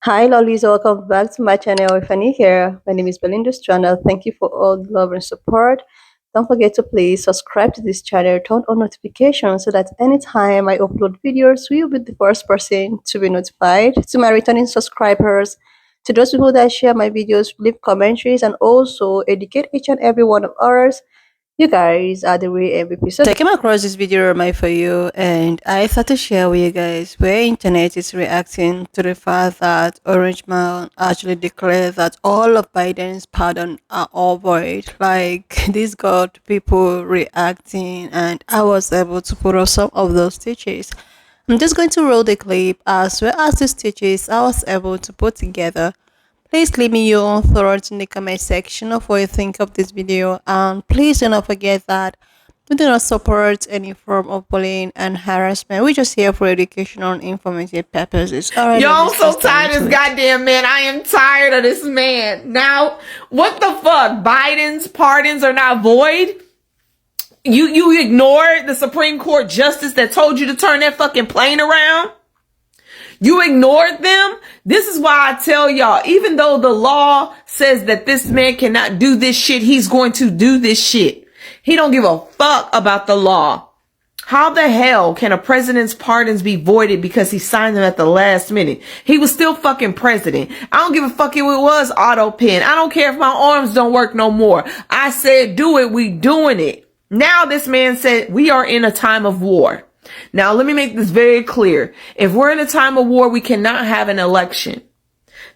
Hi, lollies. Welcome back to my channel. If you're new here, my name is Belinda's channel. Thank you for all the love and support. Don't forget to please subscribe to this channel, turn on notifications so that anytime I upload videos, you'll be the first person to be notified. To my returning subscribers, to those people that share my videos, leave commentaries, and also educate each and every one of ours. You guys are the real MVP. So I came across this video on my For You, and I thought to share with you guys where internet is reacting to the fact that Orange Man actually declared that all of Biden's pardon are all void. Like this got people reacting, and I was able to put up some of those stitches. I'm just going to roll the clip as well as the stitches I was able to put together. Please leave me your own thoughts in the comment section of what you think of this video, and please do not forget that we do not support any form of bullying and harassment. We're just here for educational and informative purposes. Alright, yo, I'm so tired of this goddamn man. I am tired of this man. Now, what the fuck? Biden's pardons are not void? You ignored the Supreme Court justice that told you to turn that fucking plane around? You ignored them? This is why I tell y'all, even though the law says that this man cannot do this shit, he's going to do this shit. He don't give a fuck about the law. How the hell can a president's pardons be voided because he signed them at the last minute? He was still fucking president. I don't give a fuck if it was auto pen. I don't care if my arms don't work no more. I said do it, we doing it. Now this man said we are in a time of war. Now, let me make this very clear. If we're in a time of war, we cannot have an election.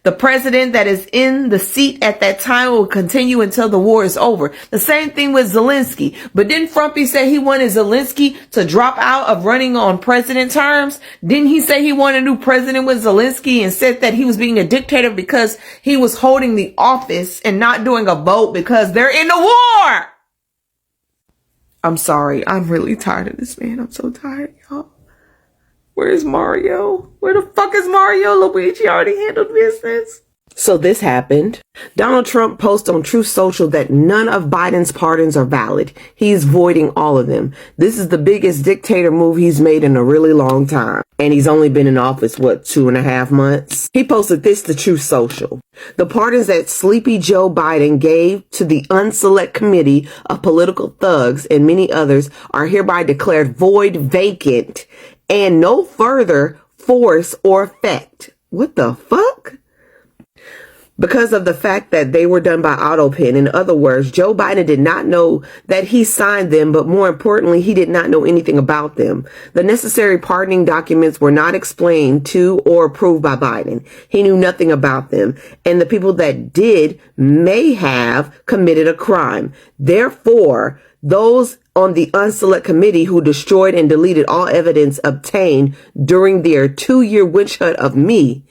The president that is in the seat at that time will continue until the war is over. The same thing with Zelensky. But didn't Frumpy say he wanted Zelensky to drop out of running on president terms? Didn't he say he wanted a new president with Zelensky and said that he was being a dictator because he was holding the office and not doing a vote because they're in the war? I'm sorry. I'm really tired of this man. I'm so tired, y'all. Where's Mario? Where the fuck is Mario? Luigi already handled business. So this happened. Donald Trump posted on Truth Social that none of Biden's pardons are valid. He's voiding all of them. This is the biggest dictator move he's made in a really long time. And he's only been in office, 2.5 months? He posted this to Truth Social. The pardons that Sleepy Joe Biden gave to the unselect committee of political thugs and many others are hereby declared void, vacant, and no further force or effect. What the fuck? Because of the fact that they were done by auto pen. In other words, Joe Biden did not know that he signed them, but more importantly, he did not know anything about them. The necessary pardoning documents were not explained to or approved by Biden. He knew nothing about them, and the people that did may have committed a crime. Therefore, those on the unselect committee who destroyed and deleted all evidence obtained during their 2-year witch hunt of me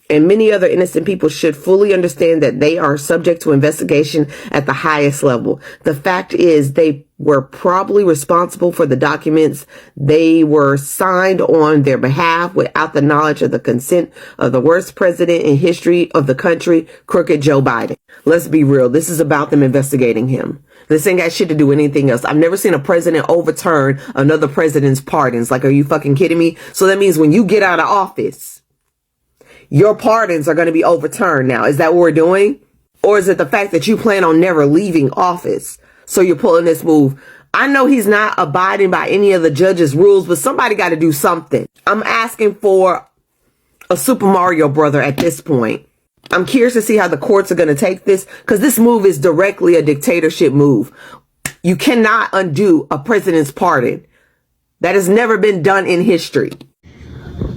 and many other innocent people should fully understand that they are subject to investigation at the highest level. The fact is they were probably responsible for the documents. They were signed on their behalf without the knowledge of the consent of the worst president in history of the country, crooked Joe Biden. Let's be real. This is about them investigating him. This ain't got shit to do with anything else. I've never seen a president overturn another president's pardons. Like, are you fucking kidding me? So that means when you get out of office, your pardons are going to be overturned now. Is that what we're doing? Or is it the fact that you plan on never leaving office? So you're pulling this move. I know he's not abiding by any of the judge's rules, but somebody got to do something. I'm asking for a Super Mario brother at this point. I'm curious to see how the courts are going to take this, because this move is directly a dictatorship move. You cannot undo a president's pardon. That has never been done in history.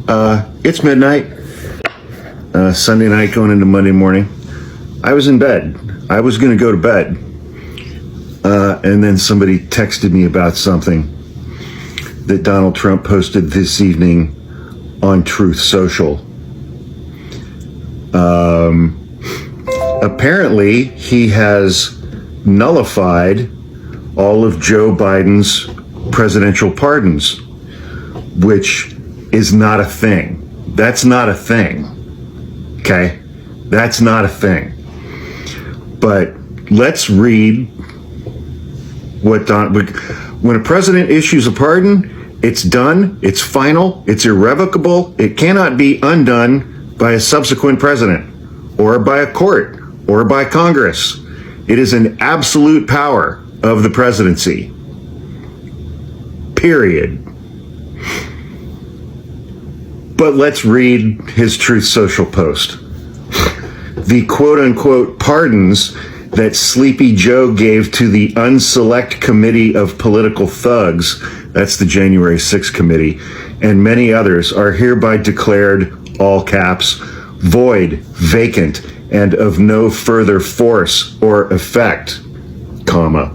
It's midnight. Sunday night going into Monday morning. I was in bed. I was going to go to bed. And then somebody texted me about something that Donald Trump posted this evening on Truth Social. Apparently, he has nullified all of Joe Biden's presidential pardons, which is not a thing. That's not a thing. Okay? That's not a thing. But let's read what when a president issues a pardon, it's done, it's final, it's irrevocable, it cannot be undone by a subsequent president, or by a court, or by Congress. It is an absolute power of the presidency. Period. But let's read his Truth Social post. The quote-unquote pardons that Sleepy Joe gave to the Unselect Committee of Political Thugs, that's the January 6th committee, and many others are hereby declared, all caps, void, vacant, and of no further force or effect, comma,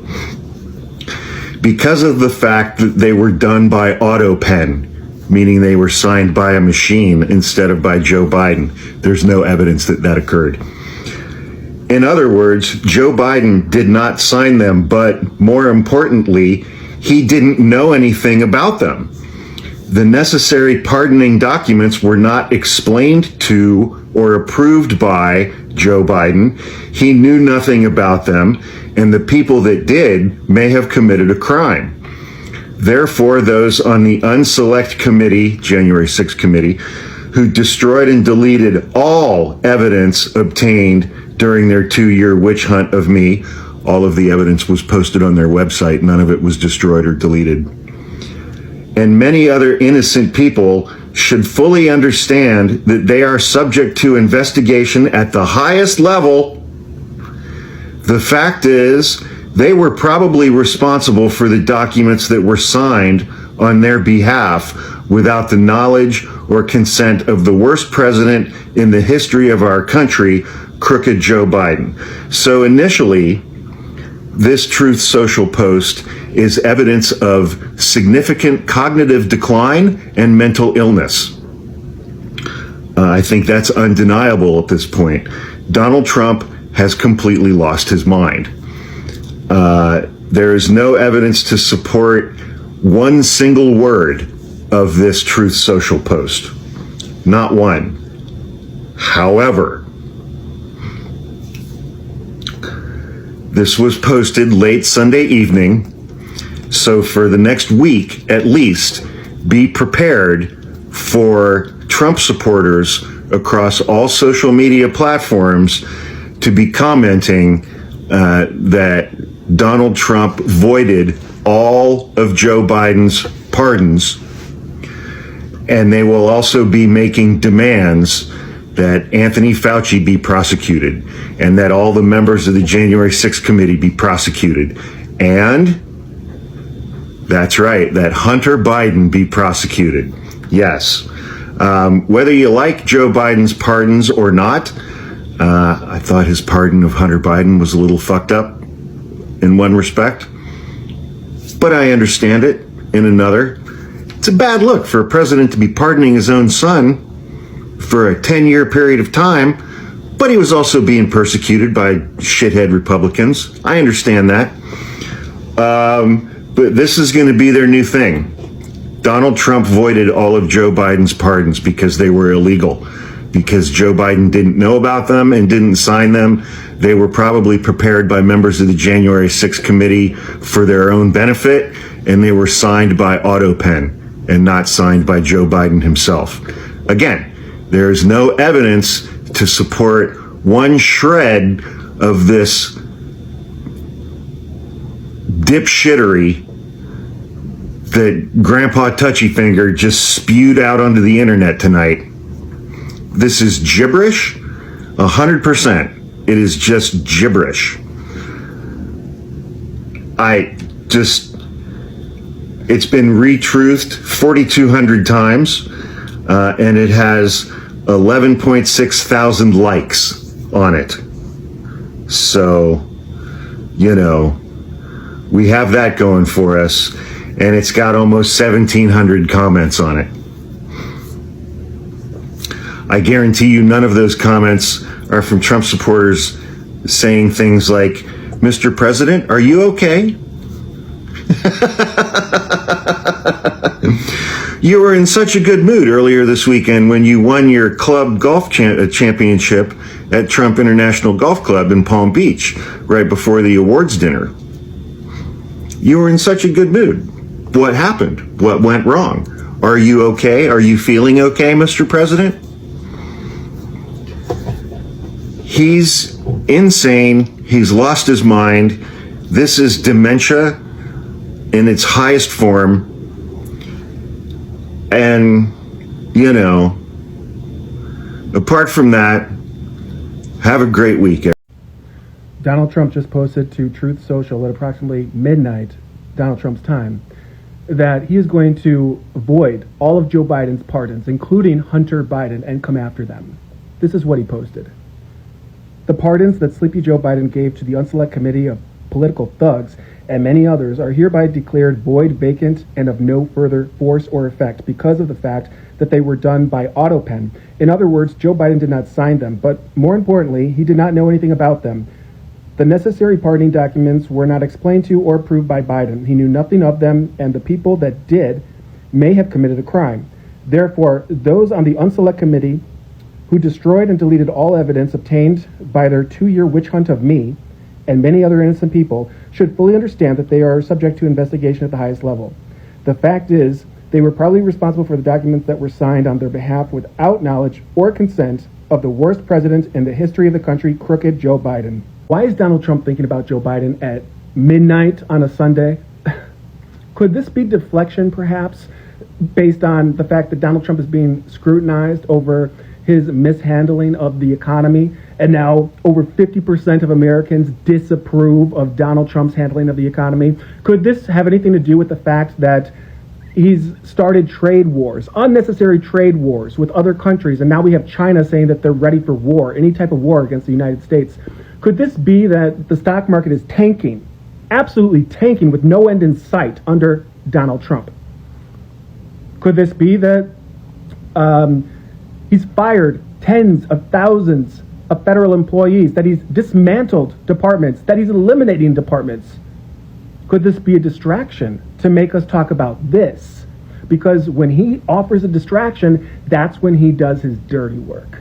because of the fact that they were done by auto pen, meaning they were signed by a machine instead of by Joe Biden. There's no evidence that that occurred. In other words, Joe Biden did not sign them, but more importantly, he didn't know anything about them. The necessary pardoning documents were not explained to or approved by Joe Biden. He knew nothing about them, and the people that did may have committed a crime. Therefore, those on the Unselect Committee, January 6th committee, who destroyed and deleted all evidence obtained during their 2-year witch hunt of me, all of the evidence was posted on their website, none of it was destroyed or deleted, and many other innocent people should fully understand that they are subject to investigation at the highest level. The fact is, they were probably responsible for the documents that were signed on their behalf without the knowledge or consent of the worst president in the history of our country, crooked Joe Biden. So initially, this Truth Social post is evidence of significant cognitive decline and mental illness. I think that's undeniable at this point. Donald Trump has completely lost his mind. There is no evidence to support one single word of this Truth Social post. Not one. However, this was posted late Sunday evening, so for the next week at least, be prepared for Trump supporters across all social media platforms to be commenting that Donald Trump voided all of Joe Biden's pardons, and they will also be making demands that Anthony Fauci be prosecuted and that all the members of the January 6th committee be prosecuted. And that's right, that Hunter Biden be prosecuted. Yes. Whether you like Joe Biden's pardons or not, I thought his pardon of Hunter Biden was a little fucked up in one respect, but I understand it in another. It's a bad look for a president to be pardoning his own son for a 10-year period of time, but he was also being persecuted by shithead Republicans. I understand that. But this is going to be their new thing. Donald Trump voided all of Joe Biden's pardons because they were illegal, because Joe Biden didn't know about them and didn't sign them. They were probably prepared by members of the January 6th committee for their own benefit, and they were signed by AutoPen and not signed by Joe Biden himself. Again, there's no evidence to support one shred of this dipshittery that Grandpa Touchyfinger just spewed out onto the internet tonight. This is gibberish, 100%. It is just gibberish. It's been retruthed 4,200 times, and it has 11.6 thousand likes on it. So, you know, we have that going for us, and it's got almost 1,700 comments on it. I guarantee you none of those comments are from Trump supporters saying things like, "Mr. President, are you okay? You were in such a good mood earlier this weekend when you won your club golf championship at Trump International Golf Club in Palm Beach, right before the awards dinner. You were in such a good mood. What happened? What went wrong? Are you okay? Are you feeling okay, Mr. President?" He's insane. He's lost his mind. This is dementia in its highest form. And, you know, apart from that, have a great weekend. Donald Trump just posted to Truth Social at approximately midnight, Donald Trump's time, that he is going to void all of Joe Biden's pardons, including Hunter Biden, and come after them. This is what he posted. The pardons that Sleepy Joe Biden gave to the Unselect Committee of Political Thugs and many others are hereby declared void, vacant, and of no further force or effect because of the fact that they were done by auto pen. In other words, Joe Biden did not sign them, but more importantly, he did not know anything about them. The necessary pardoning documents were not explained to or approved by Biden. He knew nothing of them, and the people that did may have committed a crime. Therefore, those on the Unselect Committee who destroyed and deleted all evidence obtained by their 2-year witch hunt of me and many other innocent people should fully understand that they are subject to investigation at the highest level. The fact is, they were probably responsible for the documents that were signed on their behalf without knowledge or consent of the worst president in the history of the country, crooked Joe Biden. Why is Donald Trump thinking about Joe Biden at midnight on a Sunday? Could this be deflection, perhaps, based on the fact that Donald Trump is being scrutinized over his mishandling of the economy, and now over 50% of Americans disapprove of Donald Trump's handling of the economy? Could this have anything to do with the fact that he's started trade wars, unnecessary trade wars with other countries, and now we have China saying that they're ready for war, any type of war against the United States? Could this be that the stock market is tanking, absolutely tanking with no end in sight under Donald Trump? Could this be that he's fired tens of thousands of federal employees, that he's dismantled departments, that he's eliminating departments? Could this be a distraction to make us talk about this? Because when he offers a distraction, that's when he does his dirty work.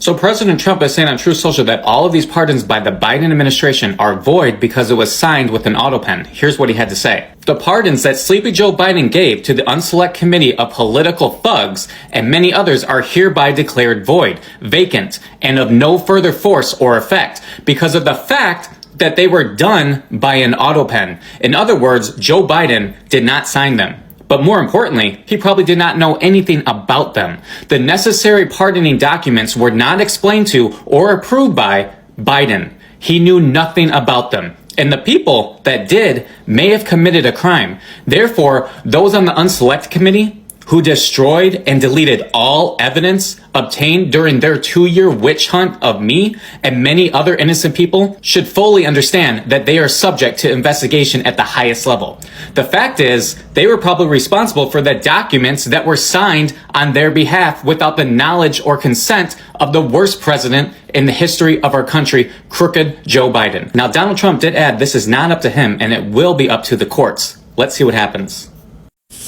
So President Trump is saying on Truth Social that all of these pardons by the Biden administration are void because it was signed with an auto pen. Here's what he had to say. The pardons that Sleepy Joe Biden gave to the Unselect Committee of Political Thugs and many others are hereby declared void, vacant, and of no further force or effect because of the fact that they were done by an auto pen. In other words, Joe Biden did not sign them. But more importantly, he probably did not know anything about them. The necessary pardoning documents were not explained to or approved by Biden. He knew nothing about them. And the people that did may have committed a crime. Therefore, those on the Unselect Committee who destroyed and deleted all evidence obtained during their 2-year witch hunt of me and many other innocent people should fully understand that they are subject to investigation at the highest level. The fact is, they were probably responsible for the documents that were signed on their behalf without the knowledge or consent of the worst president in the history of our country, crooked Joe Biden. Now, Donald Trump did add this is not up to him and it will be up to the courts. Let's see what happens.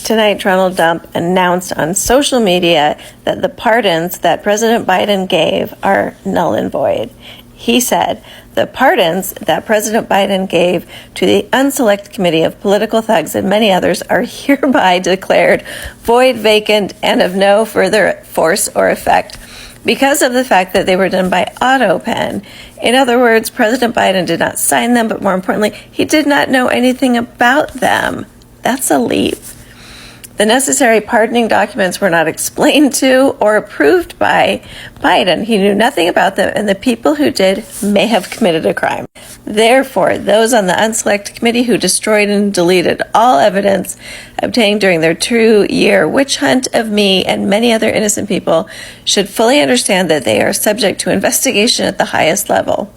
Tonight, Donald Trump announced on social media that the pardons that President Biden gave are null and void. He said, the pardons that President Biden gave to the Unselect Committee of Political Thugs and many others are hereby declared void, vacant, and of no further force or effect because of the fact that they were done by auto pen. In other words, President Biden did not sign them, but more importantly, he did not know anything about them. That's a leap. The necessary pardoning documents were not explained to or approved by Biden. He knew nothing about them, and the people who did may have committed a crime. Therefore, those on the Unselect Committee who destroyed and deleted all evidence obtained during their 2-year witch hunt of me and many other innocent people should fully understand that they are subject to investigation at the highest level.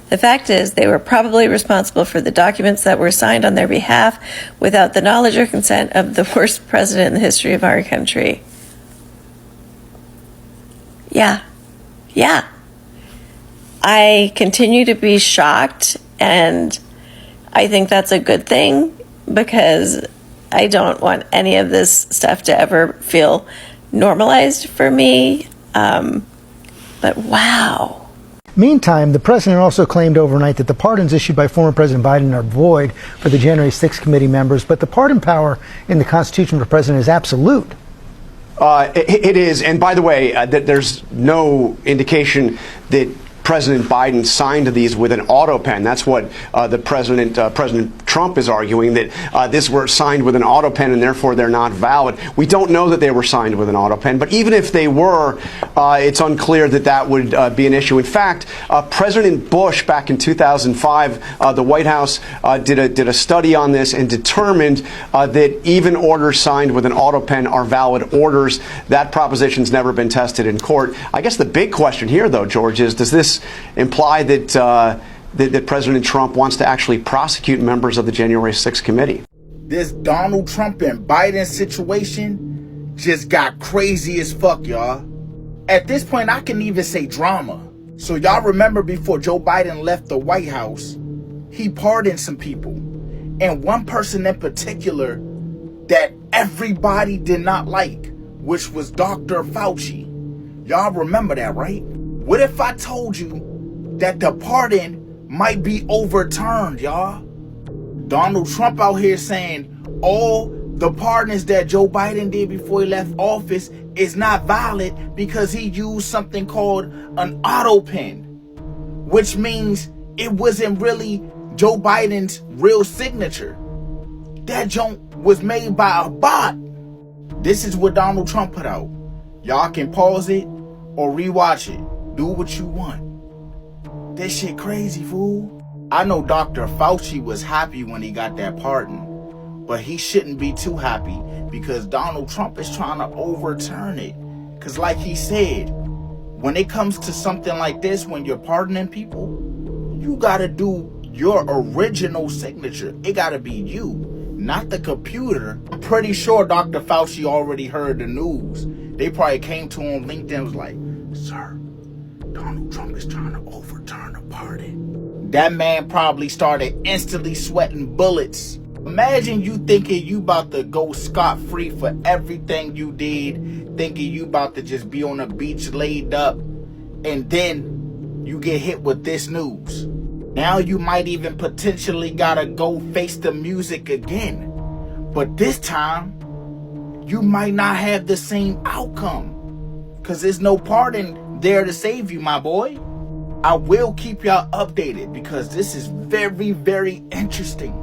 The fact is, they were probably responsible for the documents that were signed on their behalf without the knowledge or consent of the worst president in the history of our country. Yeah. I continue to be shocked, and I think that's a good thing because I don't want any of this stuff to ever feel normalized for me. But wow. Meantime, the president also claimed overnight that the pardons issued by former President Biden are void for the January 6th committee members, but the pardon power in the Constitution for the president is absolute. It is, and by the way, there's no indication that President Biden signed these with an auto pen. That's what President Trump is arguing, that this were signed with an auto pen and therefore they're not valid. We don't know that they were signed with an auto pen, but even if they were, it's unclear that that would be an issue. In fact, President Bush back in 2005, the White House did a study on this and determined that even orders signed with an auto pen are valid orders. That proposition's never been tested in court. I guess the big question here, though, George, is does this imply that that President Trump wants to actually prosecute members of the January 6th committee? This Donald Trump and Biden situation just got crazy as fuck, y'all. At this point, I can even say drama. So y'all remember before Joe Biden left the White House, he pardoned some people. And one person in particular that everybody did not like, which was Dr. Fauci. Y'all remember that, right? What if I told you that the pardon might be overturned, y'all? Donald Trump out here saying all the pardons that Joe Biden did before he left office is not valid because he used something called an auto pen, which means it wasn't really Joe Biden's real signature. That joint was made by a bot. This is what Donald Trump put out. Y'all can pause it or rewatch it. Do what you want. This shit crazy, fool. I know Dr. Fauci was happy when he got that pardon, but he shouldn't be too happy because Donald Trump is trying to overturn it. Because like he said, when it comes to something like this, when you're pardoning people, you gotta do your original signature. It gotta be you, not the computer. I'm pretty sure Dr. Fauci already heard the news. They probably came to him on LinkedIn and was like, "Sir, Donald Trump is trying to overturn the pardon." That man probably started instantly sweating bullets. Imagine you thinking you about to go scot-free for everything you did, thinking you about to just be on the beach laid up, and then you get hit with this news. Now you might even potentially gotta go face the music again. But this time, you might not have the same outcome. Cause there's no pardon there to save you, my boy. I will keep y'all updated because this is very, very interesting.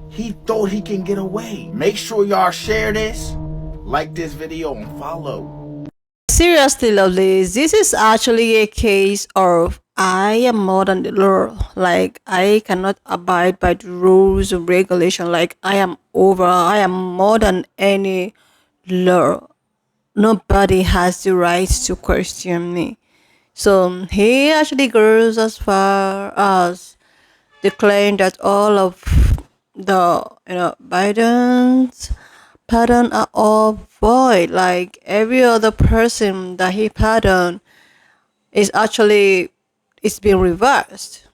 He thought he can get away. Make sure y'all share this, like this video, and follow. Seriously, lovelies, this is actually a case of I am more than the law. Like, I cannot abide by the rules and regulation. Like, I am more than any law. Nobody has the right to question me. So he actually goes as far as declaring that all of the Biden's pardon are all void. Like every other person that he pardoned is actually it's been reversed.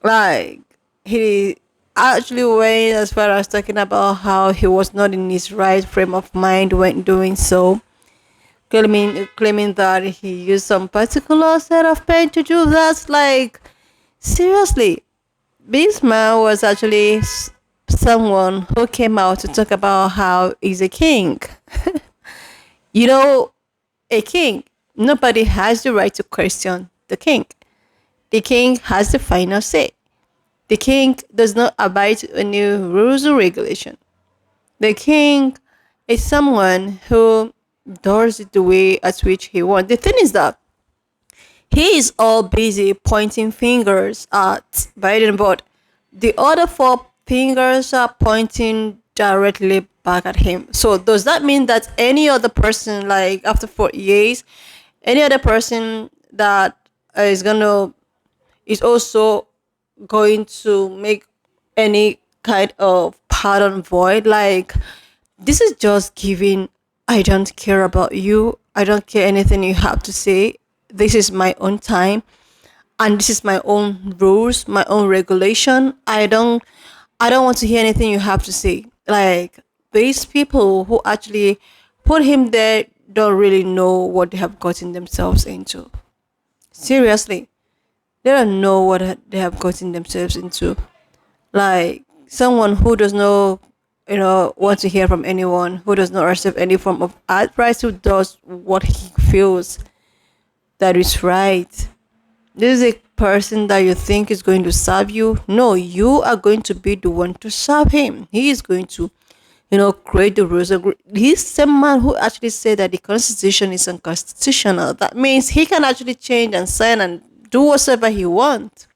Like he actually went as far as talking about how he was not in his right frame of mind when doing so, claiming that he used some particular set of pen to do that. Like seriously, this man was actually someone who came out to talk about how he's a king. You know, a king, nobody has the right to question the king. The king has the final say. The king does not abide to any rules or regulation. The king is someone who does it the way at which he wants. The thing is that he is all busy pointing fingers at Biden, but the other four fingers are pointing directly back at him. So does that mean that any other person, like after 4 years, any other person that is also going to make any kind of pardon void? Like this is just giving, I don't care about you. I don't care anything you have to say. This is my own time. And this is my own rules, my own regulation. I don't want to hear anything you have to say. Like these people who actually put him there don't really know what they have gotten themselves into. Seriously, they don't know what they have gotten themselves into. Like someone who does not, want to hear from anyone, who does not accept any form of advice, who does what he feels that is right. This is a person that you think is going to serve you. No, you are going to be the one to serve him. He is going to, create the rules. He's the man who actually said that the constitution is unconstitutional. That means he can actually change and sign and do whatever he wants.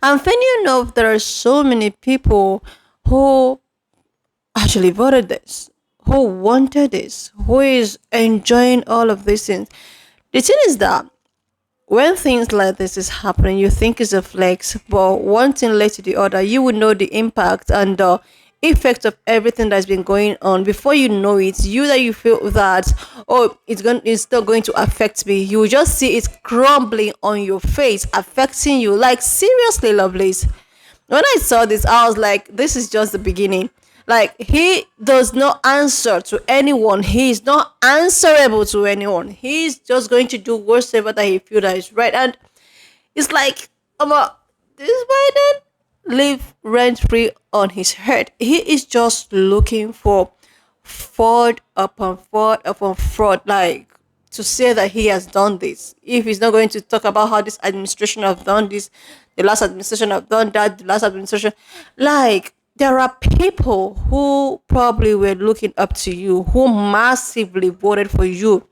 And funny enough, there are so many people who actually voted this, who wanted this, who is enjoying all of these things. The thing is that when things like this is happening, you think it's a flex, but one thing led to the other, you would know the impact and the effect of everything that's been going on. Before you know it, you feel that, oh, it's still going to affect me. You will just see it crumbling on your face, affecting you. Like seriously, lovelies. When I saw this, I was like, this is just the beginning. Like, he does not answer to anyone. He is not answerable to anyone. He's just going to do whatever that he feels that is right. And it's like, this Biden live rent free on his head. He is just looking for fraud upon fraud, like to say that he has done this. If he's not going to talk about how this administration have done this, the last administration have done that, the last administration, like there are people who probably were looking up to you, who massively voted for you.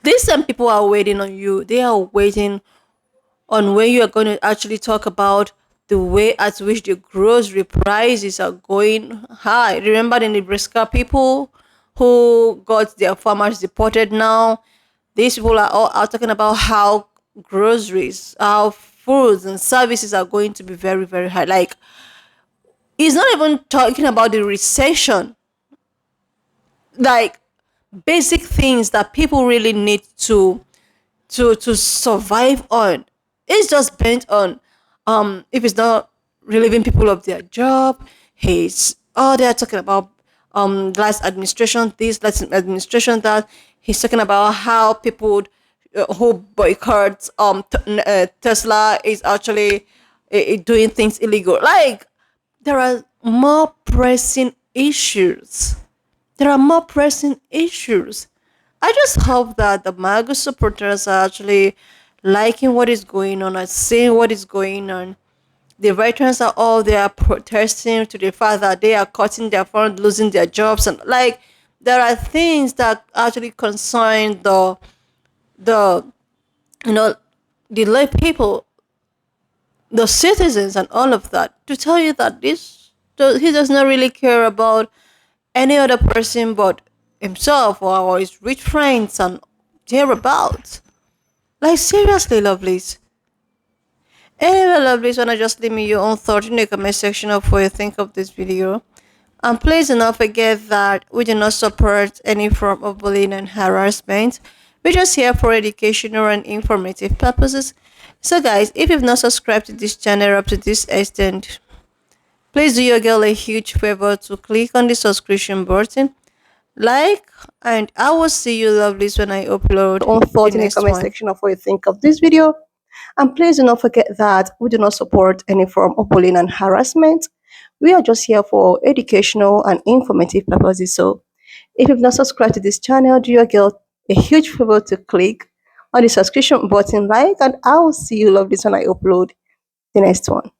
These some people are waiting on you. They are waiting on when you are going to actually talk about the way at which the grocery prices are going high. Remember the Nebraska people who got their farmers deported now? These people are all out talking about how groceries, how foods and services are going to be very, very high. Like, he's not even talking about the recession. Like, basic things that people really need to survive on. It's just bent on if it's not relieving people of their job, he's they're talking about last administration this, last administration that. He's talking about how people who boycott Tesla is actually doing things illegal. Like, there are more pressing issues. There are more pressing issues. I just hope that the MAGA supporters are actually liking what is going on and seeing what is going on. The veterans are all there protesting to the fact that they are cutting their funds, losing their jobs, and like there are things that actually concern the you know the lay people, the citizens, and all of that. To tell you that he does not really care about any other person but himself or his rich friends and thereabouts. Like seriously, lovelies. Anyway, lovelies, wanna just leave me your own thoughts in the comment section of what you think of this video. And please do not forget that we do not support any form of bullying and harassment. We're just here for educational and informative purposes. So guys, if you've not subscribed to this channel up to this extent, please do your girl a huge favor to click on the subscription button, like, and I will see you lovelies when I upload Own thought the in the next comment one. section of what you think of this video. And please do not forget that we do not support any form of bullying and harassment. We are just here for educational and informative purposes. So if you've not subscribed to this channel, do your girl a huge favor to click on the subscription button, like, and I will see you lovelies when I upload the next one.